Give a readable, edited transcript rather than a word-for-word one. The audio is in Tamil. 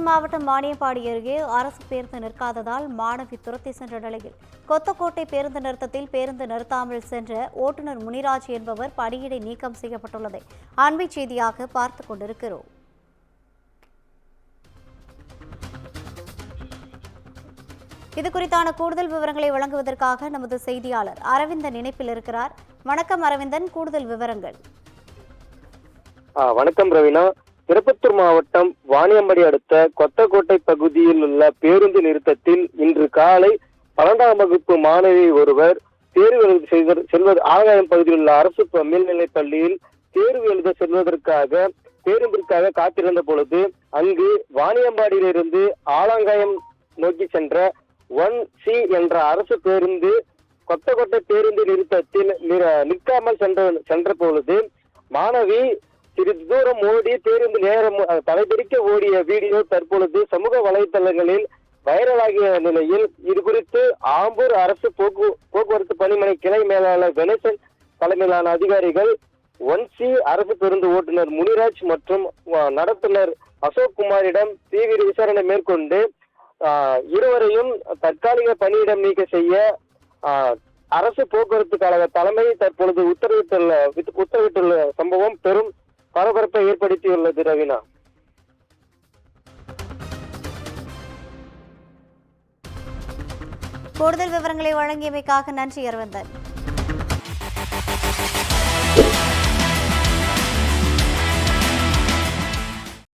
மாவட்டம் வாணியம்பாடி அருகே அரசு பேருந்து நிற்காததால் மாணவி துரத்தி சென்ற நிலையில் கொத்தக்கோட்டை பேருந்து நிறுத்தத்தில் பேருந்து நிறுத்தாமல் சென்ற ஓட்டுநர் முனிராஜ் என்பவர் பணியிடை நீக்கம் செய்யப்பட்டுள்ளதை அண்மை செய்தியாக பார்த்துக் கொண்டிருக்கிறோம். இது குறித்தான கூடுதல் விவரங்களை வழங்குவதற்காக நமது செய்தியாளர் அரவிந்தன் இணைப்பில் இருக்கிறார். வணக்கம் அரவிந்தன், கூடுதல் விவரங்கள். வணக்கம் ரவீனா. திருப்பத்தூர் மாவட்டம் வாணியம்பாடி அடுத்த கொத்தக்கோட்டை பகுதியில் உள்ள பேருந்து நிறுத்தத்தில் இன்று காலை 12ஆம் வகுப்பு மாணவி ஒருவர் தேர்வு எழுத செல்வது ஆகாயம் பகுதியில் உள்ள அரசு மேல்நிலைப் பள்ளியில் தேர்வு எழுத செல்வதற்காக பேருந்திற்காக காத்திருந்த பொழுது அங்கு வாணியம்பாடியிலிருந்து ஆலங்காயம் நோக்கி சென்ற 1C என்ற அரசு பேருந்து கொத்தக்கோட்டை பேருந்து நிறுத்தத்தில் நிற்காமல் சென்ற பொழுது மாணவி சிறிது தூரம் ஓடி பேருந்து நேரம் தலைபிடிக்க ஓடிய வீடியோ தற்பொழுது சமூக வலைதளங்களில் வைரலாகிய நிலையில் இது குறித்து ஆம்பூர் அரசு போக்குவரத்து பணிமனை கிளை மேலாளர் கணேசன் தலைமையிலான அதிகாரிகள் 1C அரசு பேருந்து ஓட்டுநர் முனிராஜ் மற்றும் நடத்துனர் அசோக் குமாரிடம் தீவிர விசாரணை மேற்கொண்டு இருவரையும் தற்காலிக பணியிடம் நீக்க செய்ய அரசு போக்குவரத்து கழக தலைமை தற்பொழுது உத்தரவிட்டுள்ள சம்பவம் பெரும் பரபரப்பை ஏற்படுத்தியுள்ளது. ரவீனா, கூடுதல் விவரங்களை வழங்கியமைக்காக நன்றி அரவிந்தன்.